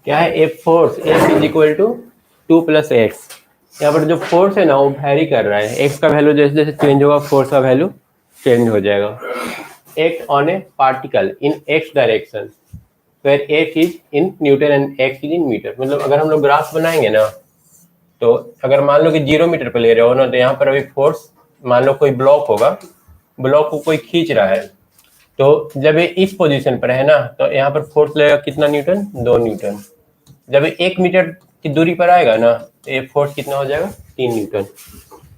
क्या है, F force F is equal to 2 + x. यहाँ पर जो फोर्स है ना वो वैरी कर रहा है, एक्स का वैल्यू जैसे जैसे चेंज होगा फोर्स का वैल्यू चेंज हो जाएगा। Act on a particle in x direction where x is in newton and x is in metre. मतलब अगर हम लोग ग्राफ बनाएंगे ना, तो अगर मान लो कि 0 मीटर पर ले रहे हो ना, तो यहाँ पर अभी फोर्स, मान लो कोई ब्लॉक होगा, ब्लॉक को कोई खींच रहा है, तो जब ये इस पोजीशन पर है ना, तो यहाँ पर फोर्स लगेगा कितना न्यूटन, 2 न्यूटन। जब ये 1 मीटर की दूरी पर आएगा ना, तो ये फोर्स कितना हो जाएगा, 3 न्यूटन।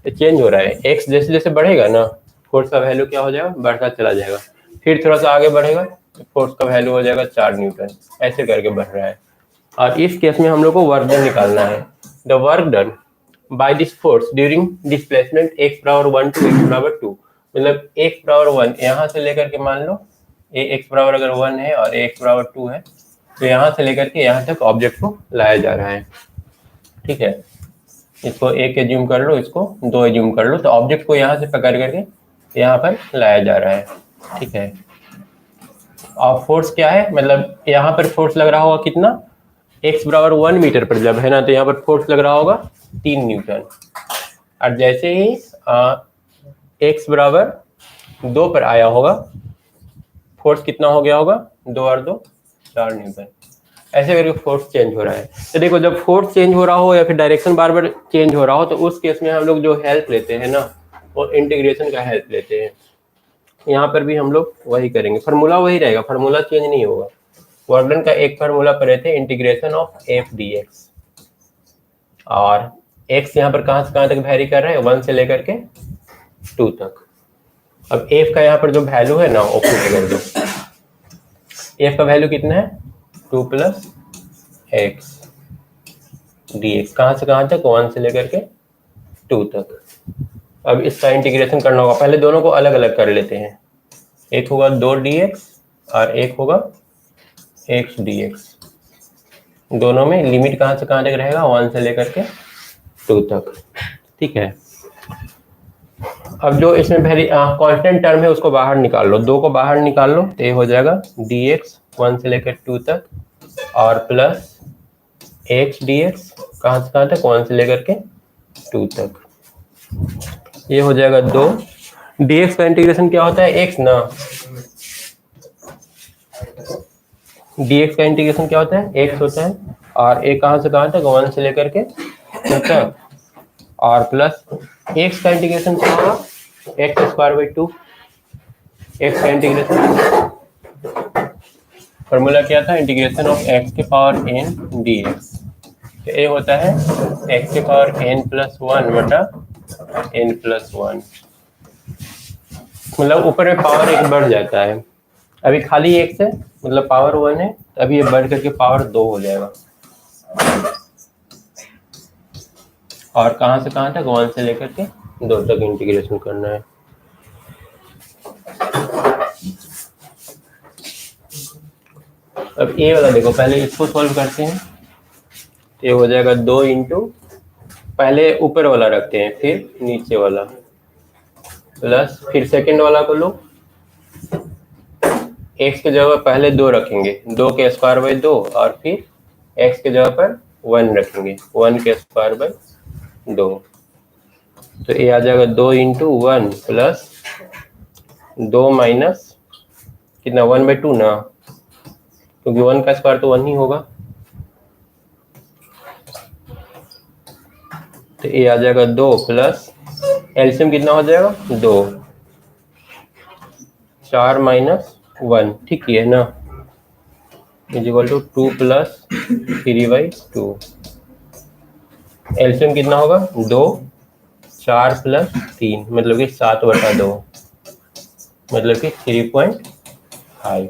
ये चेंज हो रहा है, एक्स जैसे जैसे बढ़ेगा ना, फोर्स का वैल्यू क्या हो जाएगा, बढ़ता चला जाएगा। फिर थोड़ा सा आगे बढ़ेगा तो फोर्स का वैल्यू हो जाएगा 4 न्यूटन, ऐसे करके बढ़ रहा है। और इस केस में हम लोग को वर्क डन निकालना है। The work done by this force during displacement x power 1 to x power 2, मतलब x पावर 1 यहाँ से लेकर के, मान लो ये x पावर अगर 1 है और x पावर 2 है, तो यहाँ से लेकर के यहाँ तक ऑब्जेक्ट को लाया जा रहा है। ठीक है, इसको 1 एज्यूम कर लो, इसको 2 एज्यूम कर लो, तो ऑब्जेक्ट को यहाँ से पकड़ करके यहाँ पर लाया जा रहा है। ठीक है, और फोर्स क्या है, मतलब यहाँ पर फोर्स लग रहा होगा कितना, x बराबर 1 मीटर पर जब है ना, तो यहाँ पर फोर्स लग रहा होगा 3 न्यूटन। और जैसे ही x बराबर 2 पर आया होगा, फोर्स कितना हो गया होगा, 2 और 2 4 न्यूटन। ऐसे करके फोर्स चेंज हो रहा है। तो देखो, जब फोर्स चेंज हो रहा हो या फिर डायरेक्शन बार बार चेंज हो रहा हो, तो उस केस में हम लोग जो हेल्प लेते हैं ना, वो इंटीग्रेशन का हेल्प लेते हैं। यहाँ पर भी हम लोग वही करेंगे, फार्मूला वही रहेगा, फार्मूला चेंज नहीं होगा। वर्क डन का एक फार्मूला पर रहते हैं, integration of F D x, और एक्स यहाँ पर कहाँ से कहाँ तक वैरी कर रहा है, 1 से लेकर के 2 तक। अब एफ का यहाँ पर जो वैल्यू है ना, वो पुट कर दो। एफ का वैल्यू कितना है, 2 + x dx, कहाँ से कहाँ तक, 1 से लेकर के 2 तक। अब इसका इंटीग्रेशन करना होगा, पहले दोनों को अलग अलग कर लेते हैं। एक होगा 2 dx और एक होगा x dx। दोनों में लिमिट कहाँ से कहाँ तक रहेगा, 1 से लेकर के 2 तक। ठीक है, अब जो इसमें कांस्टेंट टर्म है उसको बाहर निकाल लो, 2 को बाहर निकाल लो, तो ये हो जाएगा dx 1 से लेकर 2 तक, और प्लस x dx कहाँ से कहाँ तक, 1 से लेकर के 2 तक। ये हो जाएगा 2। dx का इंटीग्रेशन क्या होता है, x ना, dx का इंटीग्रेशन क्या होता है, x होता है, और a कहाँ से कहाँ तक, 1 से लेकर के 2 तक, और प्लस x का इंटीग्रेशन क्या होगा, x²/2। x का इंटीग्रेशन फॉर्मूला क्या था, इंटीग्रेशन ऑफ x के पावर n dx। तो ये होता है x के पावर n+1 बटा n+1, मतलब ऊपर में पावर 1 बढ़ जाता है। अभी खाली x है, मतलब पावर 1 है, अभी ये बढ़ करके पावर 2 हो जाएगा। और कहाँ से कहाँ तक, 1 से लेकर के 2 तक इंटीग्रेशन करना है। अब ये वाला देखो, पहले इसको सॉल्व करते हैं। ये हो जाएगा 2 इंटू, पहले ऊपर वाला रखते हैं फिर नीचे वाला, प्लस फिर सेकंड वाला को लो, x के जगह पहले 2 रखेंगे, 2 के स्क्वायर 2, और फिर x के जगह पर 1 रखेंगे, 1 के स्क्वायर 2। तो ये आ जाएगा 2 इंटू 1 प्लस 2 माइनस कितना, 1/2 ना, क्योंकि 1 का स्क्वायर तो 1 ही होगा। तो ये आ जाएगा 2 प्लस एलसीएम कितना हो जाएगा, 2, 4 माइनस 1, ठीक है ना, इज इक्वल टू 2 + 3/2। एलसीएम कितना होगा, 2, 4 + 3, मतलब कि 7/2, मतलब कि 3.5।